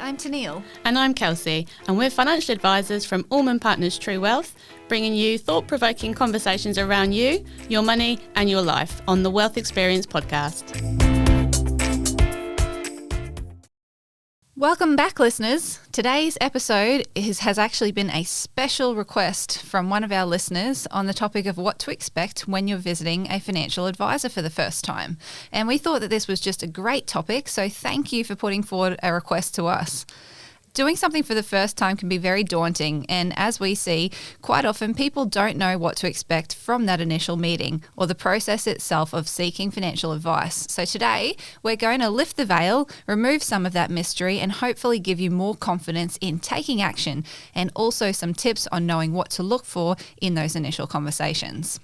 I'm Teneale. And I'm Kelsey, and we're financial advisors from Alman Partners True Wealth, bringing you thought-provoking conversations around you, your money and your life on the Wealth Experience podcast. Welcome back, listeners. Today's episode has actually been a special request from one of our listeners on the topic of what to expect when you're visiting a financial advisor for the first time. And we thought that this was just a great topic, so thank you for putting forward a request to us. Doing something for the first time can be very daunting, and as we see, quite often people don't know what to expect from that initial meeting or the process itself of seeking financial advice. So today, we're going to lift the veil, remove some of that mystery, and hopefully give you more confidence in taking action, and also some tips on knowing what to look for in those initial conversations.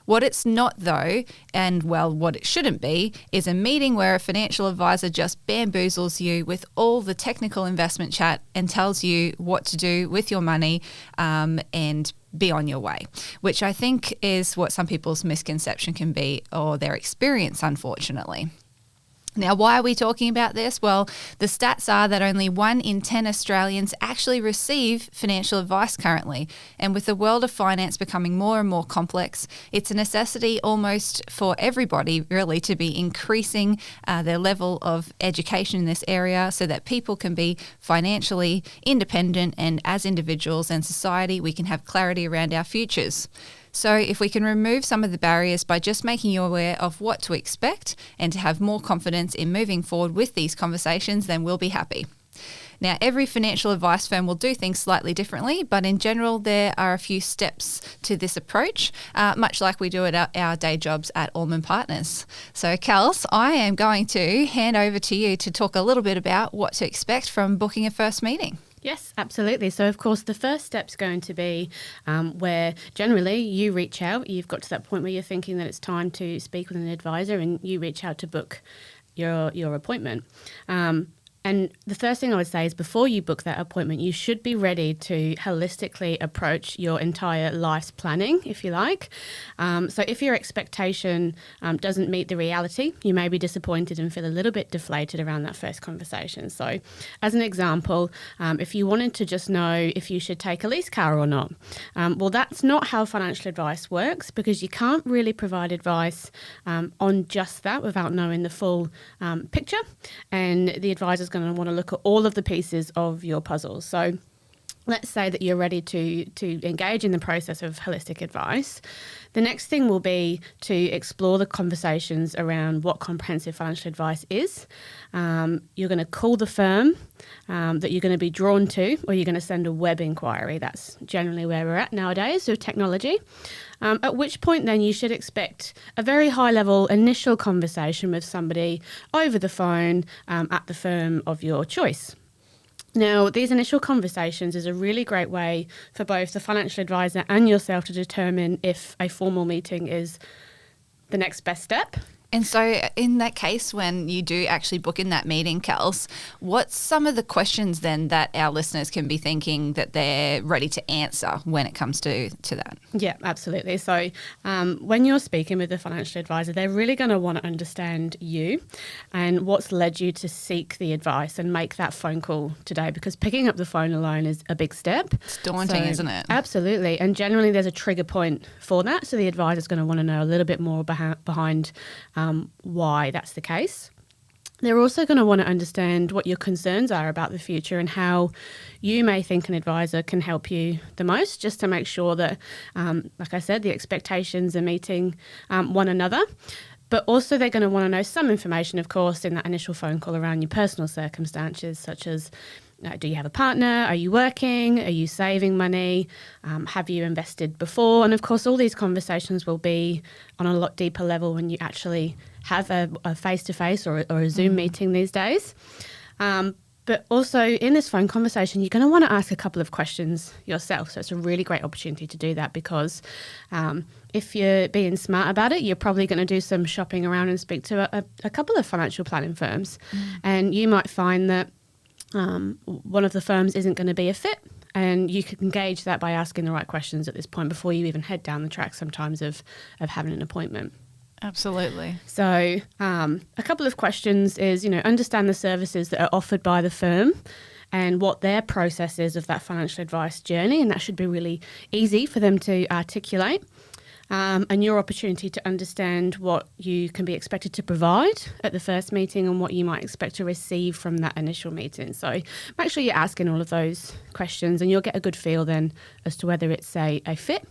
What it's not, though, and well, what it shouldn't be, is a meeting where a financial advisor just bamboozles you with all the technical investment chat and tells you what to do with your money and be on your way, which I think is what some people's misconception can be, or their experience, unfortunately. Now, why are we talking about this? Well, the stats are that only 1 in 10 Australians actually receive financial advice currently. And with the world of finance becoming more and more complex, it's a necessity almost for everybody really to be increasing their level of education in this area so that people can be financially independent, and as individuals and society, we can have clarity around our futures. So if we can remove some of the barriers by just making you aware of what to expect and to have more confidence in moving forward with these conversations, then we'll be happy. Now, every financial advice firm will do things slightly differently, but in general, there are a few steps to this approach, much like we do at our day jobs at Alman Partners. So, Kels, I am going to hand over to you to talk a little bit about what to expect from booking a first meeting. Yes, absolutely. So, of course, the first step's going to be where generally you reach out. You've got to that point where you're thinking that it's time to speak with an advisor, and you reach out to book your appointment. And the first thing I would say is before you book that appointment, you should be ready to holistically approach your entire life's planning, if you like. So if your expectation doesn't meet the reality, you may be disappointed and feel a little bit deflated around that first conversation. So as an example, if you wanted to just know if you should take a lease car or not, well, that's not how financial advice works, because you can't really provide advice on just that without knowing the full picture. And the advisor's going to want to look at all of the pieces of your puzzle. So let's say that you're ready to engage in the process of holistic advice. The next thing will be to explore the conversations around what comprehensive financial advice is. You're going to call the firm that you're going to be drawn to, or you're going to send a web inquiry. That's generally where we're at nowadays with technology. At which point then you should expect a very high level initial conversation with somebody over the phone at the firm of your choice. Now, these initial conversations is a really great way for both the financial advisor and yourself to determine if a formal meeting is the next best step. And so in that case, when you do actually book in that meeting, Kels, what's some of the questions then that our listeners can be thinking that they're ready to answer when it comes to that? Yeah, absolutely. So when you're speaking with a financial advisor, they're really going to want to understand you and what's led you to seek the advice and make that phone call today, because picking up the phone alone is a big step. It's daunting, isn't it? Absolutely. And generally there's a trigger point for that. So the advisor's going to want to know a little bit more behind why that's the case. They're also going to want to understand what your concerns are about the future and how you may think an advisor can help you the most, just to make sure that, like I said, the expectations are meeting one another. But also they're going to want to know some information, of course, in that initial phone call around your personal circumstances, such as do you have a partner? Are you working? Are you saving money? Have you invested before? And of course, all these conversations will be on a lot deeper level when you actually have a face-to-face or a Zoom meeting these days. But also in this phone conversation, you're going to want to ask a couple of questions yourself. So it's a really great opportunity to do that, because if you're being smart about it, you're probably going to do some shopping around and speak to a couple of financial planning firms. And you might find that one of the firms isn't going to be a fit, and you can gauge that by asking the right questions at this point before you even head down the track sometimes of having an appointment. Absolutely. So a couple of questions is, understand the services that are offered by the firm and what their process is of that financial advice journey. And that should be really easy for them to articulate. And your opportunity to understand what you can be expected to provide at the first meeting and what you might expect to receive from that initial meeting. So make sure you're asking all of those questions and you'll get a good feel then as to whether it's a fit.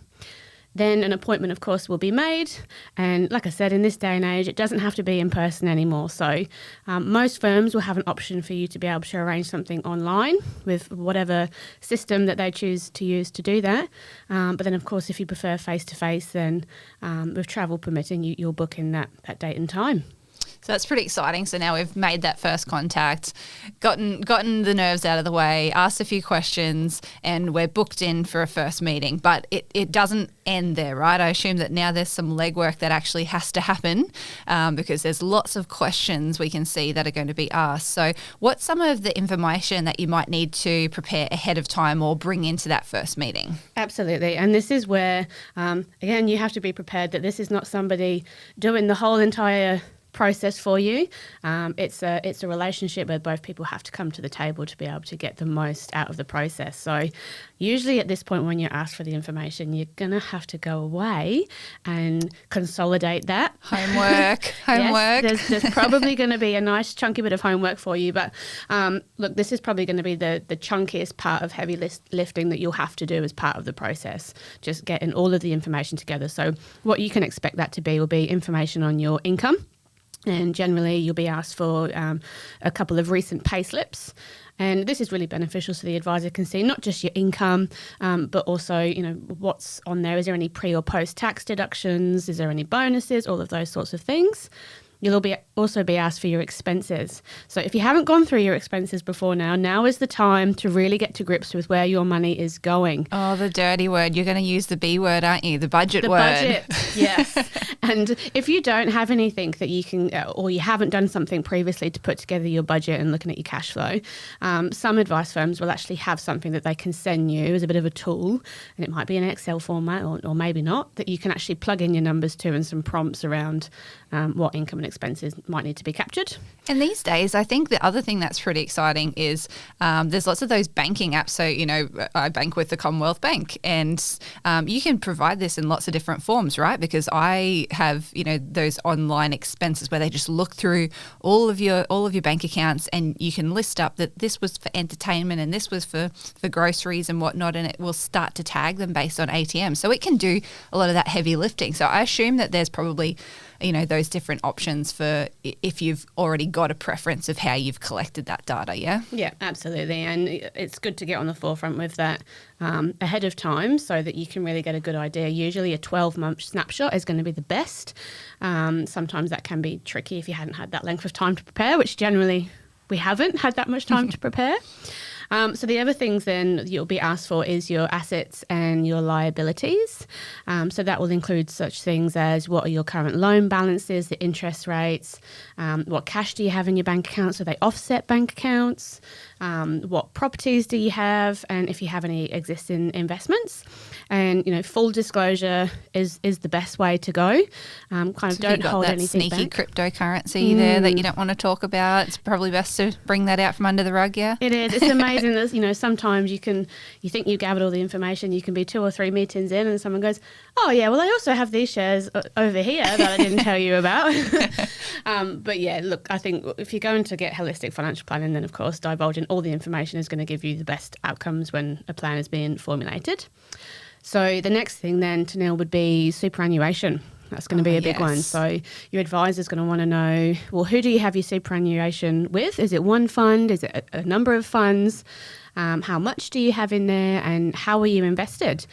Then an appointment, of course, will be made. And like I said, in this day and age, it doesn't have to be in person anymore. So most firms will have an option for you to be able to arrange something online with whatever system that they choose to use to do that. But then, of course, if you prefer face-to-face, then with travel permitting, you'll book in that date and time. So that's pretty exciting. So now we've made that first contact, gotten the nerves out of the way, asked a few questions, and we're booked in for a first meeting. But it doesn't end there, right? I assume that now there's some legwork that actually has to happen because there's lots of questions we can see that are going to be asked. So what's some of the information that you might need to prepare ahead of time or bring into that first meeting? Absolutely. And this is where, again, you have to be prepared that this is not somebody doing the whole entire process for you. It's a relationship where both people have to come to the table to be able to get the most out of the process. So usually at this point when you're asked for the information, you're going to have to go away and consolidate that. Homework. Yes, there's probably going to be a nice chunky bit of homework for you. But look, this is probably going to be the chunkiest part of heavy lifting that you'll have to do as part of the process, just getting all of the information together. So what you can expect that to be will be information on your income. And generally, you'll be asked for a couple of recent pay slips. And this is really beneficial so the advisor can see not just your income, but also, what's on there. Is there any pre or post tax deductions? Is there any bonuses? All of those sorts of things. You'll also be asked for your expenses. So if you haven't gone through your expenses before now is the time to really get to grips with where your money is going. Oh, the dirty word. You're going to use the B word, aren't you? The budget word. The budget, yes. And if you don't have anything that you can, or you haven't done something previously to put together your budget and looking at your cash flow, some advice firms will actually have something that they can send you as a bit of a tool. And it might be an Excel format or maybe not, that you can actually plug in your numbers to and some prompts around what income and expenses might need to be captured. And these days, I think the other thing that's pretty exciting is there's lots of those banking apps. So, I bank with the Commonwealth Bank and you can provide this in lots of different forms, right? Because I have, those online expenses where they just look through all of your bank accounts and you can list up that this was for entertainment and this was for groceries and whatnot, and it will start to tag them based on ATM. So it can do a lot of that heavy lifting. So I assume that there's probably those different options for if you've already got a preference of how you've collected that data, yeah? Yeah, absolutely. And it's good to get on the forefront with that ahead of time so that you can really get a good idea. Usually a 12-month snapshot is going to be the best. Sometimes that can be tricky if you hadn't had that length of time to prepare, which generally we haven't had that much time to prepare. So the other things then you'll be asked for is your assets and your liabilities. So that will include such things as what are your current loan balances, the interest rates, what cash do you have in your bank accounts, so they offset bank accounts, what properties do you have, and if you have any existing investments. And, full disclosure is the best way to go. Don't hold anything back. Sneaky cryptocurrency there that you don't want to talk about. It's probably best to bring that out from under the rug, yeah? It is. It's amazing that, sometimes you think you gathered all the information, you can be 2 or 3 meetings in and someone goes, oh yeah, well I also have these shares over here that I didn't tell you about. But yeah, look, I think if you're going to get holistic financial planning, then of course divulging all the information is going to give you the best outcomes when a plan is being formulated. So the next thing then, Teneale, would be superannuation. That's going to be a big one. So your advisor's going to want to know, well, who do you have your superannuation with? Is it one fund? Is it a number of funds? How much do you have in there and how are you invested?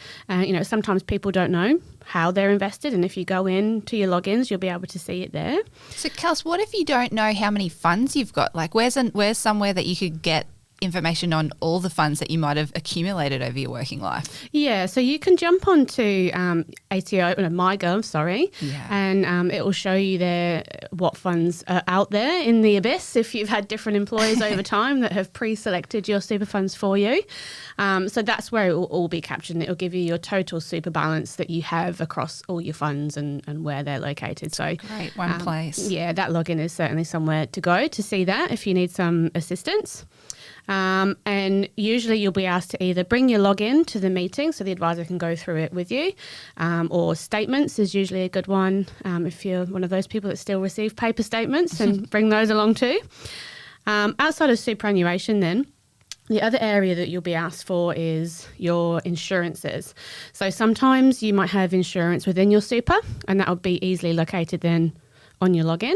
Sometimes people don't know how they're invested, and if you go in to your logins, you'll be able to see it there. So, Kels, what if you don't know how many funds you've got? Like, where's somewhere that you could get information on all the funds that you might have accumulated over your working life? Yeah, so you can jump onto MyGov, and it will show you there what funds are out there in the abyss if you've had different employers over time that have pre-selected your super funds for you. So that's where it will all be captured, and it will give you your total super balance that you have across all your funds and where they're located. So great, one place. Yeah, that login is certainly somewhere to go to see that if you need some assistance. And usually you'll be asked to either bring your login to the meeting so the advisor can go through it with you, or statements is usually a good one if you're one of those people that still receive paper statements, and bring those along too. Outside of superannuation then, the other area that you'll be asked for is your insurances. So sometimes you might have insurance within your super, and that will be easily located then on your login.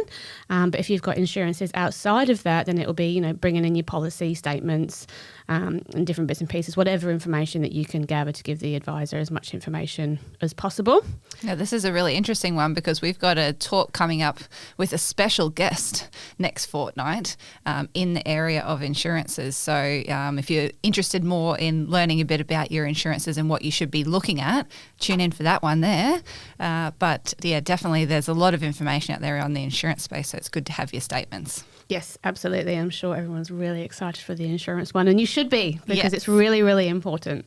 But if you've got insurances outside of that, then it will be, bringing in your policy statements and different bits and pieces, whatever information that you can gather to give the advisor as much information as possible. Now, this is a really interesting one because we've got a talk coming up with a special guest next fortnight in the area of insurances. So if you're interested more in learning a bit about your insurances and what you should be looking at, tune in for that one there. But yeah, definitely there's a lot of information out there on the insurance space, so it's good to have your statements. Yes, absolutely. I'm sure everyone's really excited for the insurance one, and you should be, because it's really, really important.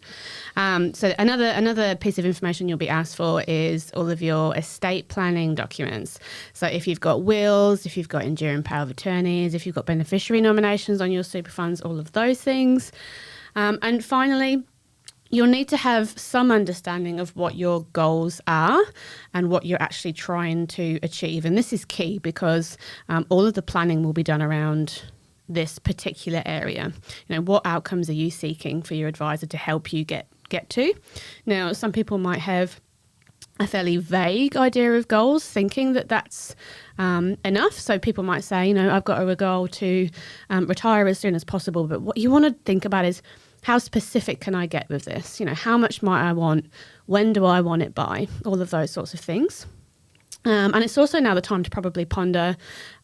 So another piece of information you'll be asked for is all of your estate planning documents. So if you've got wills, if you've got enduring power of attorneys, if you've got beneficiary nominations on your super funds, all of those things. And finally, you'll need to have some understanding of what your goals are and what you're actually trying to achieve. And this is key because all of the planning will be done around this particular area. What outcomes are you seeking for your advisor to help you get to? Now, some people might have a fairly vague idea of goals, thinking that that's enough. So people might say, I've got a goal to retire as soon as possible. But what you want to think about is, how specific can I get with this? How much might I want? When do I want it by? All of those sorts of things. And it's also now the time to probably ponder,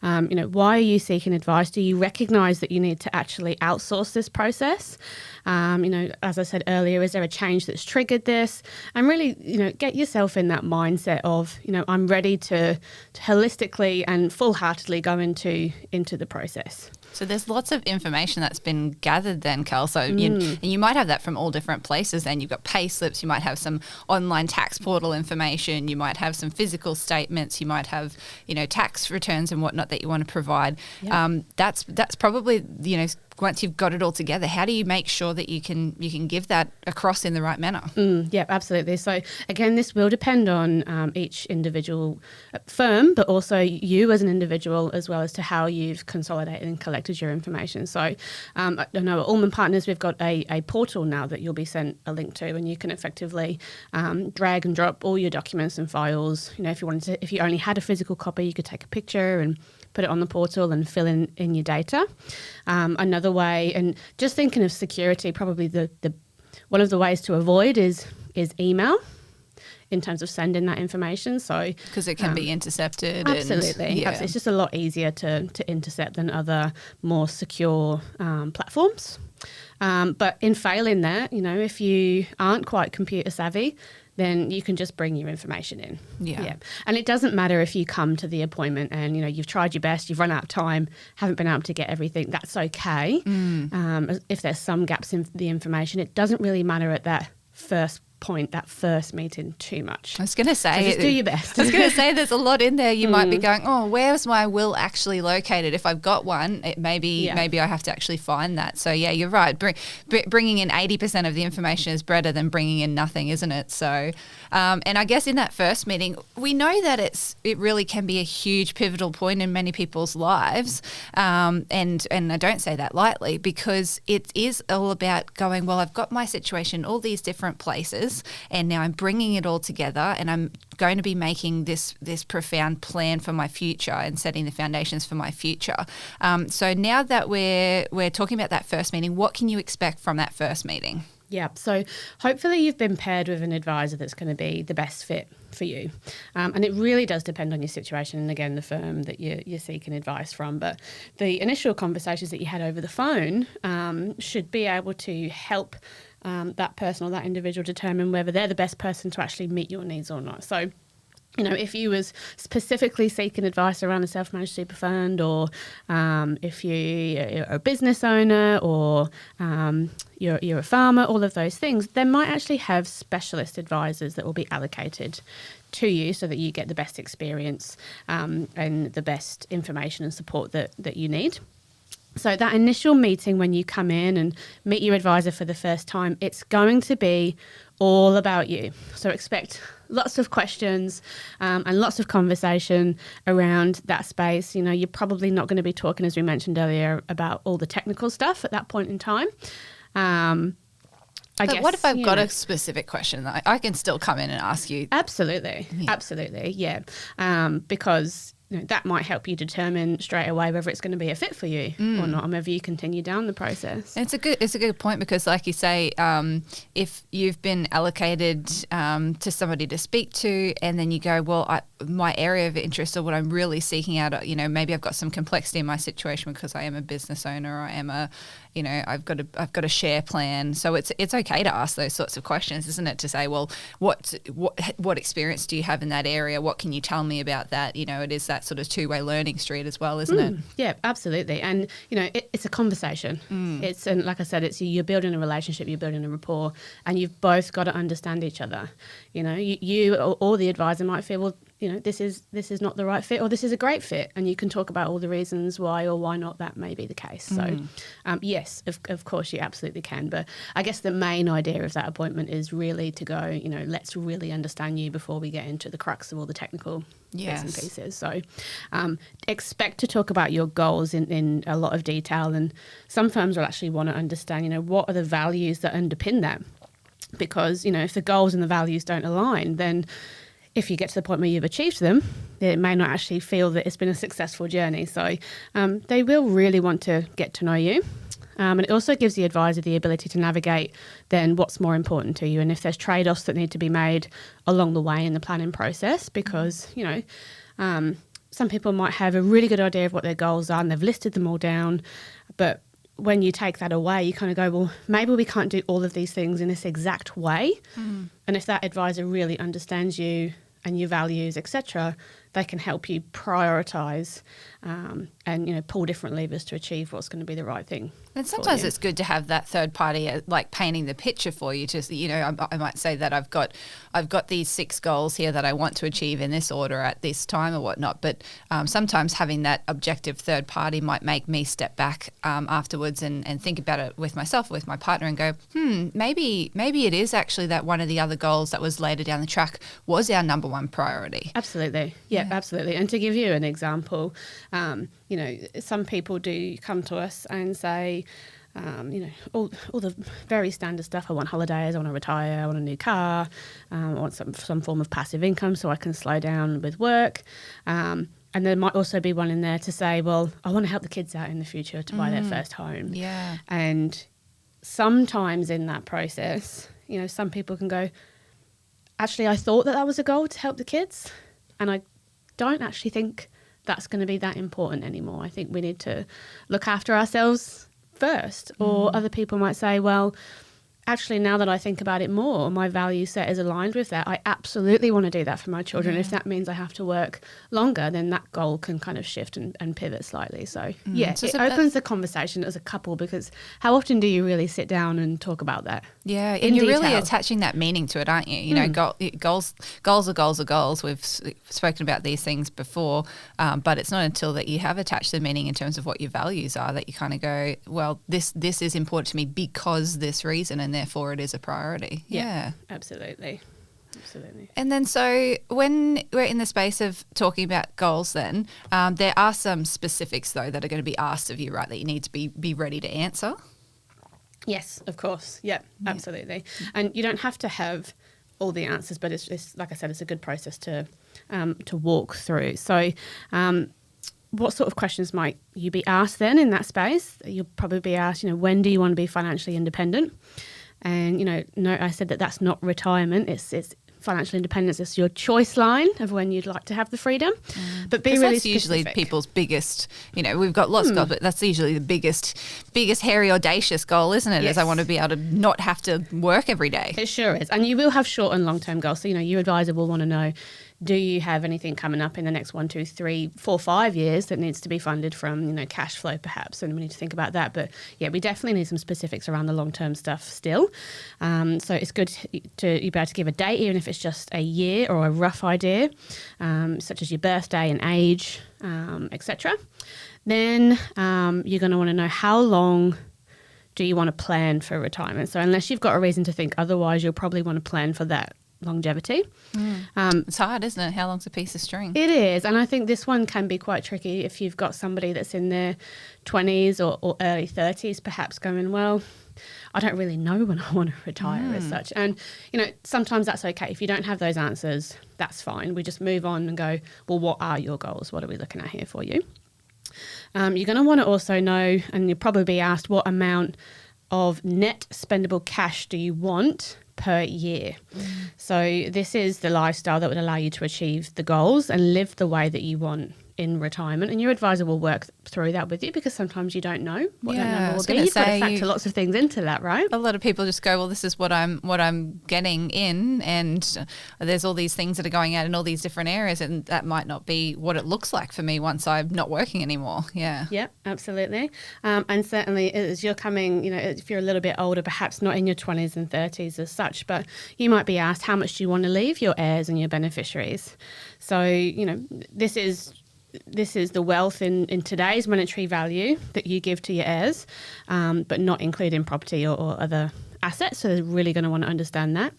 why are you seeking advice? Do you recognise that you need to actually outsource this process? As I said earlier, is there a change that's triggered this? And really, get yourself in that mindset of, I'm ready to holistically and full-heartedly go into the process. So there's lots of information that's been gathered then, Cal. So and you might have that from all different places then. You've got pay slips, you might have some online tax portal information, you might have some physical statements, you might have, tax returns and whatnot that you want to provide. Yep. That's probably, once you've got it all together, how do you make sure that you can give that across in the right manner? Yeah, absolutely. So again, this will depend on each individual firm, but also you as an individual, as well as to how you've consolidated and collected your information. So I know at Alman Partners, we've got a portal now that you'll be sent a link to, and you can effectively drag and drop all your documents and files. If you only had a physical copy, you could take a picture and put it on the portal and fill in your data. Another way, and just thinking of security, probably the one of the ways to avoid is email in terms of sending that information. So because it can be intercepted. Absolutely. It's just a lot easier to intercept than other more secure platforms. But in failing that, if you aren't quite computer savvy, then you can just bring your information in. Yeah. And it doesn't matter if you come to the appointment and, you've tried your best, you've run out of time, haven't been able to get everything. That's okay. If there's some gaps in the information, it doesn't really matter at that first point, that first meeting, too much. I was going to say, so just do your best. I was going to say there's a lot in there. You might be going, where's my will actually located? If I've got one, maybe I have to actually find that. So yeah, you're right. Bringing in 80% of the information is better than bringing in nothing, isn't it? So, and I guess in that first meeting, we know that it really can be a huge pivotal point in many people's lives. And I don't say that lightly, because it is all about going, well, I've got my situation, all these different places, and now I'm bringing it all together, and I'm going to be making this profound plan for my future and setting the foundations for my future. So now that we're talking about that first meeting, what can you expect from that first meeting? Yeah, so hopefully you've been paired with an advisor that's going to be the best fit for you. And it really does depend on your situation and, again, the firm that you're seeking advice from. But the initial conversations that you had over the phone should be able to help that person or that individual determine whether they're the best person to actually meet your needs or not. So, you know, if you was specifically seeking advice around a self-managed super fund, or if you're a business owner, or you're a farmer, all of those things, they might actually have specialist advisors that will be allocated to you so that you get the best experience and the best information and support that you need. So that initial meeting when you come in and meet your advisor for the first time, it's going to be all about you. So expect lots of questions and lots of conversation around that space. You know, you're probably not going to be talking, as we mentioned earlier, about all the technical stuff at that point in time. But what if I've got a specific question that I can still come in and ask you? Absolutely. Yeah. Because that might help you determine straight away whether it's going to be a fit for you or not, and whether you continue down the process. It's a good point, because, like you say, if you've been allocated to somebody to speak to, and then you go, well, my area of interest, or what I'm really seeking out, maybe I've got some complexity in my situation because I am a business owner, or I am I've got a share plan. So it's okay to ask those sorts of questions, isn't it? To say, well, what experience do you have in that area? What can you tell me about that? It is that sort of two-way learning street as well, isn't it? Yeah, absolutely. And it's a conversation. And like I said, you're building a relationship, you're building a rapport, and you've both got to understand each other. You or the advisor might feel, well, this is not the right fit, or this is a great fit, and you can talk about all the reasons why or why not that may be the case. So yes, of course you absolutely can. But I guess the main idea of that appointment is really to go, let's really understand you before we get into the crux of all the technical bits and pieces. So expect to talk about your goals in a lot of detail, and some firms will actually want to understand, what are the values that underpin that? Because, if the goals and the values don't align, then if you get to the point where you've achieved them, it may not actually feel that it's been a successful journey. So they will really want to get to know you. And it also gives the advisor the ability to navigate then what's more important to you, and if there's trade-offs that need to be made along the way in the planning process, because, some people might have a really good idea of what their goals are and they've listed them all down, but when you take that away, you kind of go, well, maybe we can't do all of these things in this exact way. And if that advisor really understands you and your values, etc., they can help you prioritise and pull different levers to achieve what's going to be the right thing. And sometimes it's good to have that third party like painting the picture for you. Just I might say that I've got these 6 goals here that I want to achieve in this order at this time or whatnot. But sometimes having that objective third party might make me step back afterwards and think about it with myself, with my partner, and go, maybe it is actually that one of the other goals that was later down the track was our number one priority. Absolutely. Yeah, absolutely. And to give you an example, some people do come to us and say, all the very standard stuff. I want holidays, I want to retire, I want a new car, I want some form of passive income so I can slow down with work. And there might also be one in there to say, well, I want to help the kids out in the future to buy their first home. Yeah. And sometimes in that process, some people can go, actually, I thought that was a goal to help the kids, and I don't actually think that's going to be that important anymore. I think we need to look after ourselves first. Or other people might say, well, actually, now that I think about it more, my value set is aligned with that. I absolutely want to do that for my children. If that means I have to work longer, then that goal can kind of shift and pivot slightly. So, so it opens the conversation as a couple, because how often do you really sit down and talk about that? Yeah, and you're really attaching that meaning to it, aren't you? Goals are goals. We've spoken about these things before, but it's not until that you have attached the meaning in terms of what your values are that you kind of go, well, this is important to me because this reason, and therefore it is a priority. Yeah. Absolutely. And then so when we're in the space of talking about goals then, there are some specifics though that are going to be asked of you, right, that you need to be ready to answer? Yes, of course. Yeah, absolutely. And you don't have to have all the answers, but it's like I said, it's a good process to walk through. So what sort of questions might you be asked then in that space? You'll probably be asked, when do you want to be financially independent? And, no, I said that that's not retirement. It's financial independence is your choice line of when you'd like to have the freedom. But be really that's specific. Usually people's biggest, we've got lots of goals, but that's usually the biggest, hairy, audacious goal, isn't it? Yes. Is I want to be able to not have to work every day. It sure is. And you will have short and long-term goals. So, your advisor will want to know, do you have anything coming up in the next 1, 2, 3, 4, 5 years that needs to be funded from, cash flow perhaps? And we need to think about that. But yeah, we definitely need some specifics around the long-term stuff still. So it's good to be able to give a date, even if it's just a year or a rough idea, such as your birthday and age, etc. Then you're going to want to know how long do you want to plan for retirement. So unless you've got a reason to think otherwise, you'll probably want to plan for that longevity. It's hard, isn't it? How long's a piece of string? It is. And I think this one can be quite tricky if you've got somebody that's in their 20s or early 30s, perhaps going, well, I don't really know when I want to retire as such. And, sometimes that's okay. If you don't have those answers, that's fine. We just move on and go, well, what are your goals? What are we looking at here for you? You're going to want to also know, and you'll probably be asked, what amount of net spendable cash do you want per year? So this is the lifestyle that would allow you to achieve the goals and live the way that you want in retirement. And your advisor will work through that with you, because sometimes you don't know what that number will be. You've got to factor lots of things into that, right? A lot of people just go, well, this is what I'm getting in, and there's all these things that are going out in all these different areas, and that might not be what it looks like for me once I'm not working anymore. Yeah, absolutely. And certainly as you're coming, if you're a little bit older, perhaps not in your 20s and 30s as such, but you might be asked, how much do you want to leave your heirs and your beneficiaries? So, this is the wealth in today's monetary value that you give to your heirs, but not including property or other assets. So they're really going to want to understand that.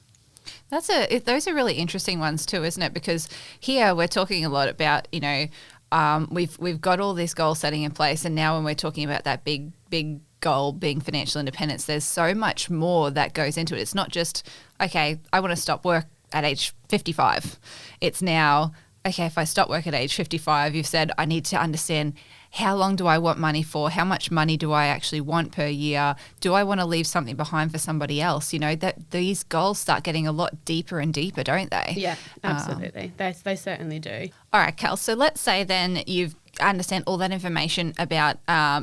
Those are really interesting ones too, isn't it? Because here we're talking a lot about, we've got all this goal setting in place, and now when we're talking about that big goal being financial independence, there's so much more that goes into it. It's not just, okay, I want to stop work at age 55. It's now, okay, if I stop work at age 55, you've said I need to understand, how long do I want money for? How much money do I actually want per year? Do I want to leave something behind for somebody else? That these goals start getting a lot deeper and deeper, don't they? Yeah, absolutely. They certainly do. All right, Kel. So let's say then you've understand all that information about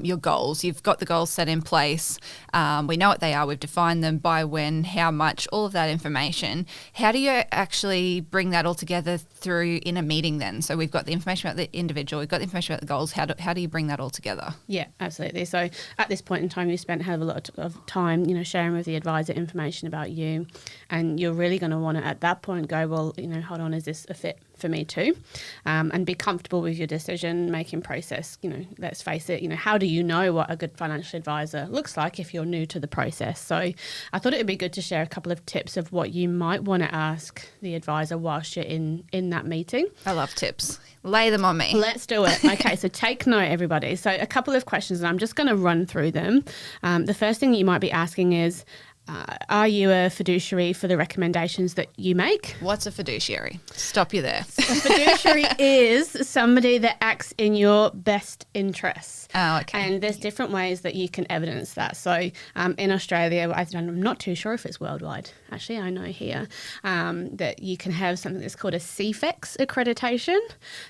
your goals. You've got the goals set in place. We know what they are. We've defined them, by when, how much, all of that information. How do you actually bring that all together through in a meeting then? So we've got the information about the individual, we've got the information about the goals. How do you bring that all together? Yeah, absolutely. So at this point in time, you've spent a hell of a lot of time, sharing with the advisor information about you, and you're really going to want to at that point go, well, hold on, is this a fit for me too? And be comfortable with your decision-making process. Let's face it, how do you know what a good financial advisor looks like if you're new to the process? So I thought it would be good to share a couple of tips of what you might want to ask the advisor whilst you're in that meeting. I love tips. Lay them on me. Let's do it. Okay, so take note, everybody. So a couple of questions, and I'm just going to run through them. The first thing you might be asking is, are you a fiduciary for the recommendations that you make? What's a fiduciary? Stop you there. A fiduciary is somebody that acts in your best interests. Oh, okay. And there's different ways that you can evidence that. So in Australia, I'm not too sure if it's worldwide. Actually, I know here that you can have something that's called a CEFEX accreditation.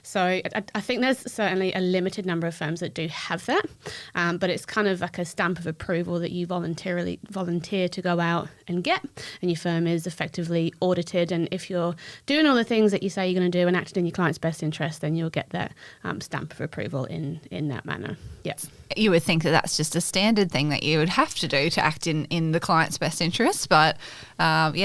So I think there's certainly a limited number of firms that do have that, but it's kind of like a stamp of approval that you volunteer to go out and get, and your firm is effectively audited. And if you're doing all the things that you say you're going to do and acting in your client's best interest, then you'll get that stamp of approval in that manner. Yes. You would think that that's just a standard thing that you would have to do to act in the client's best interest, but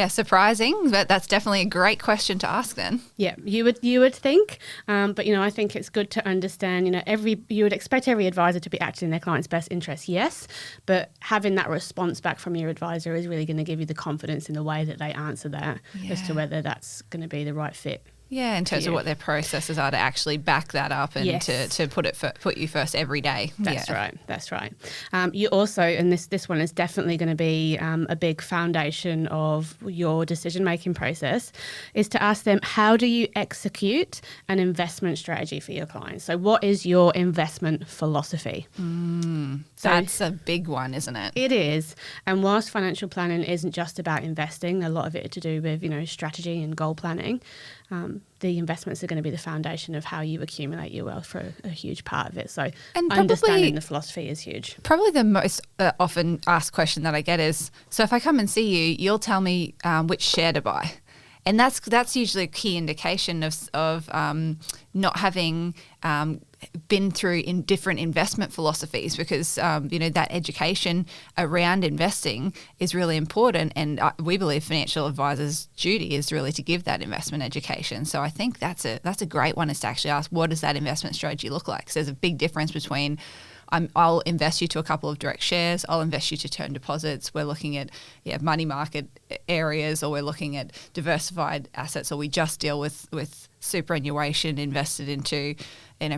surprising. But that's definitely a great question to ask then. Yeah, you would think, but I think it's good to understand. You would expect every advisor to be acting in their client's best interest, yes, but having that response back from your advisor is really going to give you the confidence in the way that they answer that as to whether that's going to be the right fit. Yeah, in terms of what their processes are to actually back that up and to put you first every day. That's right. You also, and this one is definitely going to be a big foundation of your decision-making process, is to ask them, how do you execute an investment strategy for your clients? So what is your investment philosophy? So That's a big one, isn't it? it is. And whilst financial planning isn't just about investing, a lot of it to do with, strategy and goal planning, the investments are going to be the foundation of how you accumulate your wealth for a huge part of it. So And understanding the philosophy is huge. Probably the most often asked question that I get is, so if I come and see you, you'll tell me which share to buy. And that's usually a key indication of not having been through in different investment philosophies, because that education around investing is really important, and we believe financial advisors' duty is really to give that investment education. So I think that's a great one, is to actually ask, what does that investment strategy look like? 'Cause there's a big difference between I'll invest you to a couple of direct shares, I'll invest you to term deposits. We're looking at money market areas, or we're looking at diversified assets, or we just deal with superannuation invested into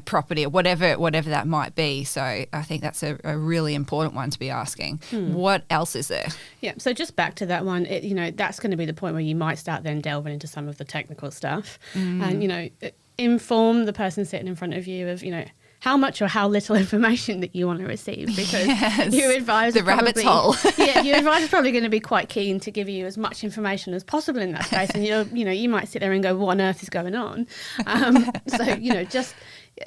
property, or whatever that might be. So I think that's a really important one to be asking. What else is there? Yeah, so just back to that one, that's going to be the point where you might start then delving into some of the technical stuff, and inform the person sitting in front of you of how much or how little information that you want to receive, because your advisor rabbit's hole. Your advisor's probably going to be quite keen to give you as much information as possible in that space, and you might sit there and go, what on earth is going on? So just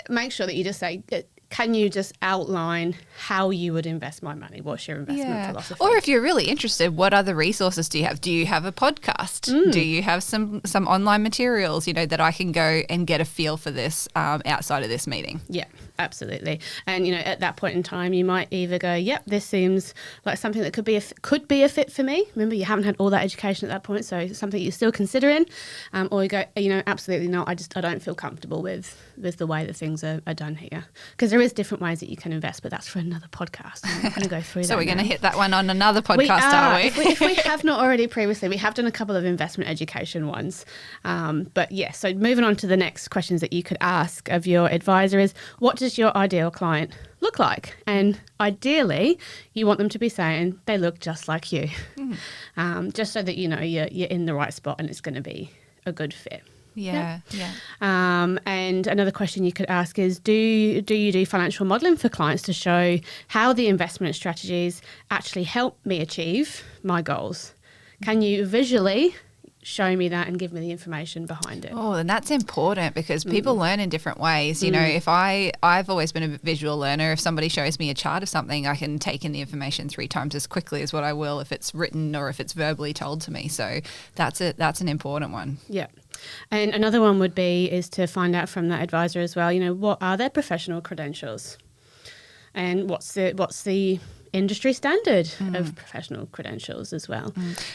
make sure that you just say, can you just outline how you would invest my money? What's your investment philosophy? Or if you're really interested, what other resources do you have? Do you have a podcast? Do you have some online materials, that I can go and get a feel for this outside of this meeting? Yeah, absolutely. And, at that point in time, you might either go, yep, this seems like something that could be a fit for me. Remember, you haven't had all that education at that point, so something you're still considering. Or you go, absolutely not. I don't feel comfortable with the way that things are done here. Because there is different ways that you can invest, but that's for another podcast. I'm not going to go through that. So we're going to hit that one on another podcast, are we? If we have not already previously, we have done a couple of investment education ones. But yeah, so moving on to the next questions that you could ask of your advisor is, what does your ideal client look like? And ideally, you want them to be saying they look just like you, just so that you're in the right spot and it's going to be a good fit. Yeah. And another question you could ask is, do you do financial modelling for clients to show how the investment strategies actually help me achieve my goals? Can you visually show me that and give me the information behind it? Oh, and that's important, because people learn in different ways. If I've always been a visual learner. If somebody shows me a chart of something, I can take in the information 3 times as quickly as what I will if it's written or if it's verbally told to me. So that's an important one. Yeah. And another one is to find out from that advisor as well, what are their professional credentials, and what's the industry standard of professional credentials as well.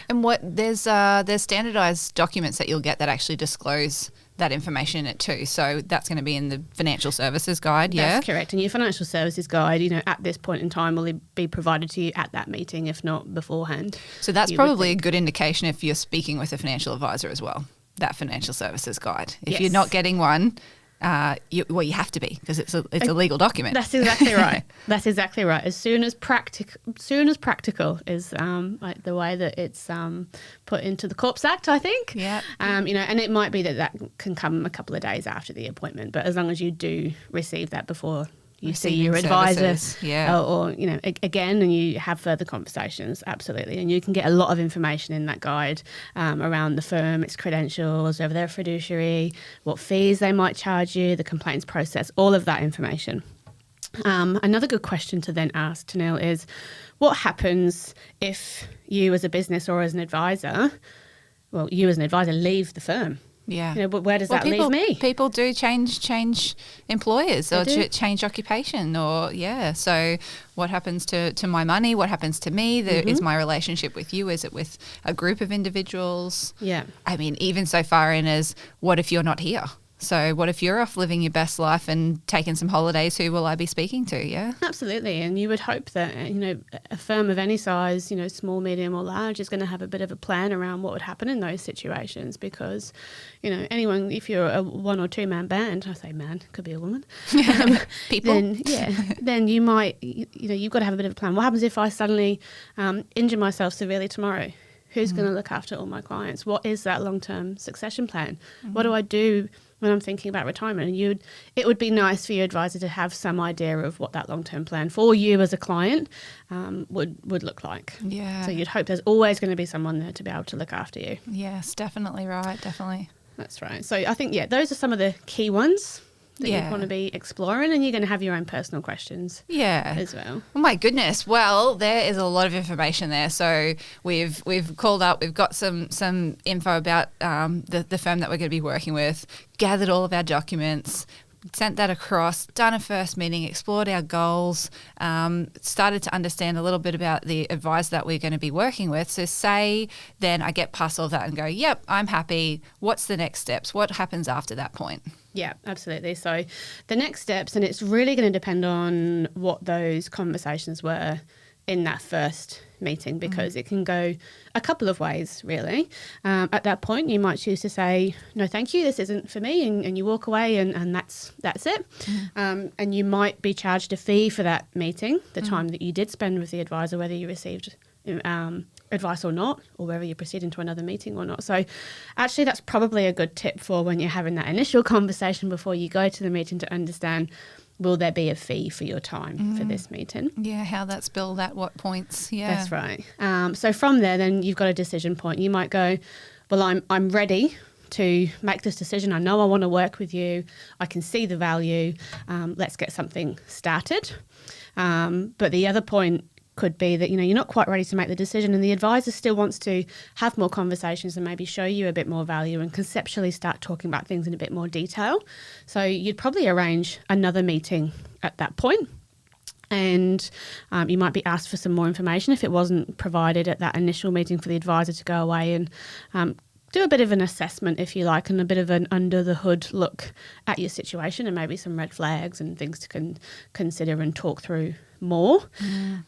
And there's standardized documents that you'll get that actually disclose that information in it too. So that's going to be in the financial services guide. That's correct. And your financial services guide, at this point in time, will be provided to you at that meeting, if not beforehand. So that's probably a good indication if you're speaking with a financial advisor as well, that financial services guide. If you're not getting one, you have to be, because it's a legal document. That's exactly right. That's exactly right. As soon as practical is like the way that it's put into the Corps Act, I think. Yeah. And it might be that can come a couple of days after the appointment, but as long as you do receive that before you see your advisor, or again, and you have further conversations, absolutely. And you can get a lot of information in that guide around the firm, its credentials, whether they're a fiduciary, what fees they might charge you, the complaints process, all of that information. Another good question to then ask, Teneale, is what happens if you as a business or as an advisor, leave the firm? Yeah. But where does that leave me? People do change employers, or change occupation, or so what happens to my money? What happens to me? Is my relationship with you? Is it with a group of individuals? Yeah. I mean, even so far in as, what if you're not here? So what if you're off living your best life and taking some holidays? Who will I be speaking to? Yeah, absolutely. And you would hope that a firm of any size, small, medium, or large, is going to have a bit of a plan around what would happen in those situations. Because anyone, if you're a 1 or 2 man band, I say man, could be a woman, people, then you might, you've got to have a bit of a plan. What happens if I suddenly injure myself severely tomorrow? Who's going to look after all my clients? What is that long-term succession plan? What do I do when I'm thinking about retirement. And it would be nice for your advisor to have some idea of what that long-term plan for you as a client would look like. Yeah. So you'd hope there's always going to be someone there to be able to look after you. Yes, definitely right. Definitely. That's right. So I think, those are some of the key ones that you want to be exploring, and you're going to have your own personal questions as well. Oh my goodness. Well, there is a lot of information there. So we've called up, we've got some info about the firm that we're going to be working with, gathered all of our documents, sent that across, done a first meeting, explored our goals, started to understand a little bit about the advisor that we're going to be working with. So say then I get past all of that and go, yep, I'm happy. What's the next steps? What happens after that point? Yeah, absolutely. So the next steps, and it's really going to depend on what those conversations were in that first meeting, because it can go a couple of ways, really. At that point, you might choose to say, no, thank you, this isn't for me, and you walk away and that's it. And you might be charged a fee for that meeting, the time that you did spend with the advisor, whether you received advice or not, or whether you proceed into another meeting or not. So actually that's probably a good tip for when you're having that initial conversation before you go to the meeting, to understand, will there be a fee for your time for this meeting? Yeah, how that's billed at what points. Yeah, that's right. So from there, then you've got a decision point. You might go, well, I'm ready to make this decision. I know I want to work with you. I can see the value. Let's get something started. But the other point could be that, you're not quite ready to make the decision, and the advisor still wants to have more conversations and maybe show you a bit more value and conceptually start talking about things in a bit more detail. So you'd probably arrange another meeting at that point. And you might be asked for some more information if it wasn't provided at that initial meeting, for the advisor to go away and do a bit of an assessment, if you like, and a bit of an under the hood look at your situation, and maybe some red flags and things to consider and talk through more.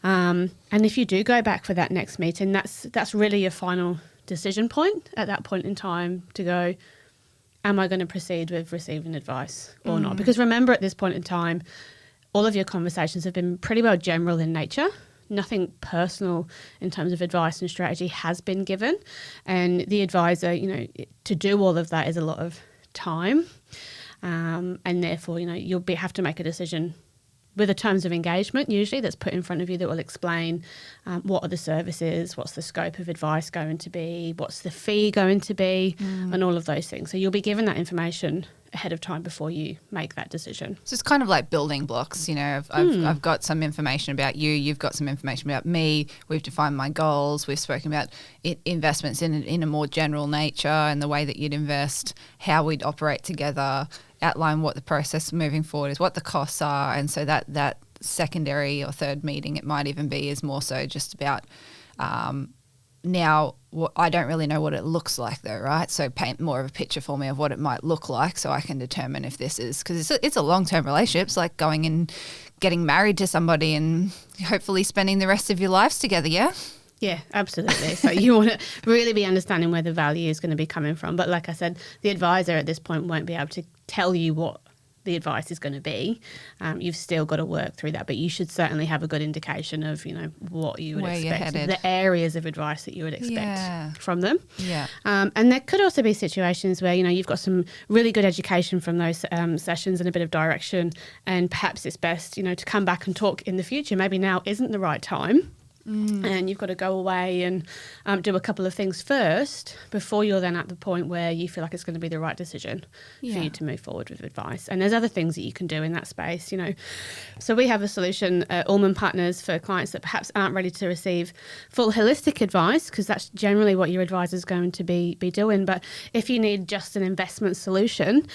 And if you do go back for that next meeting, that's really your final decision point at that point in time, to go, am I going to proceed with receiving advice or not? Because remember, at this point in time, all of your conversations have been pretty well general in nature. Nothing personal in terms of advice and strategy has been given. And the advisor, to do all of that is a lot of time. And therefore, you'll have to make a decision with the terms of engagement, usually, that's put in front of you, that will explain what are the services, what's the scope of advice going to be, what's the fee going to be, and all of those things. So you'll be given that information ahead of time before you make that decision. So it's kind of like building blocks. I've got some information about you, you've got some information about me, we've defined my goals, we've spoken about investments in a more general nature and the way that you'd invest, how we'd operate together, outline what the process moving forward is, what the costs are. And so that secondary or third meeting, it might even be, is more so just about now I don't really know what it looks like though, right? So paint more of a picture for me of what it might look like, so I can determine if this is, because it's a long-term relationship. It's like going and getting married to somebody and hopefully spending the rest of your lives together, yeah? Yeah, absolutely. So you want to really be understanding where the value is going to be coming from. But like I said, the advisor at this point won't be able to tell you what the advice is going to be. You've still got to work through that, but you should certainly have a good indication of, what you would expect, the areas of advice that you would expect from them. Yeah. And there could also be situations where, you've got some really good education from those sessions and a bit of direction, and perhaps it's best, to come back and talk in the future. Maybe now isn't the right time. And you've got to go away and do a couple of things first before you're then at the point where you feel like it's going to be the right decision for you to move forward with advice. And there's other things that you can do in that space, So we have a solution at Alman Partners for clients that perhaps aren't ready to receive full holistic advice, because that's generally what your advisor is going to be doing. But if you need just an investment solution,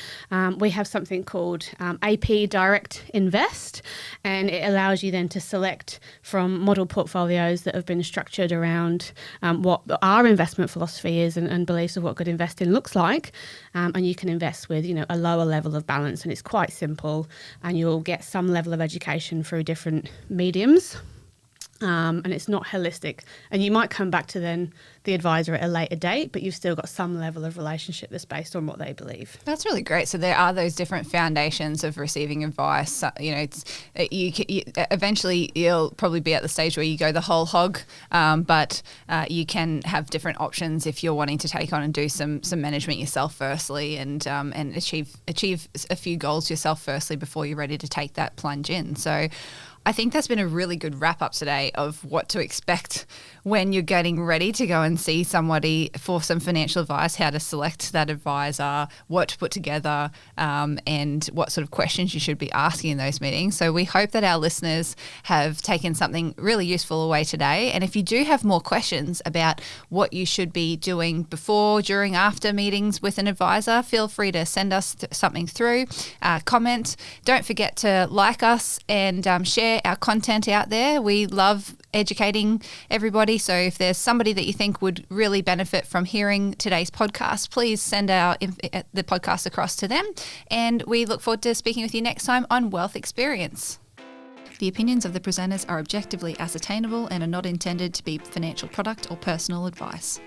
we have something called AP Direct Invest, and it allows you then to select from model portfolios that have been structured around what our investment philosophy is and beliefs of what good investing looks like, and you can invest with a lower level of balance, and it's quite simple, and you'll get some level of education through different mediums. and it's not holistic. And you might come back to then the advisor at a later date, but you've still got some level of relationship that's based on what they believe. That's really great. So there are those different foundations of receiving advice. Eventually you'll probably be at the stage where you go the whole hog, but you can have different options if you're wanting to take on and do some management yourself firstly, and achieve a few goals yourself firstly before you're ready to take that plunge in. So I think that's been a really good wrap up today of what to expect when you're getting ready to go and see somebody for some financial advice, how to select that advisor, what to put together, and what sort of questions you should be asking in those meetings. So we hope that our listeners have taken something really useful away today. And if you do have more questions about what you should be doing before, during, after meetings with an advisor, feel free to send us something through, comment. Don't forget to like us and share our content out there. We love educating everybody. So if there's somebody that you think would really benefit from hearing today's podcast, please send the podcast across to them. And we look forward to speaking with you next time on Wealth Experience. The opinions of the presenters are objectively ascertainable and are not intended to be financial product or personal advice.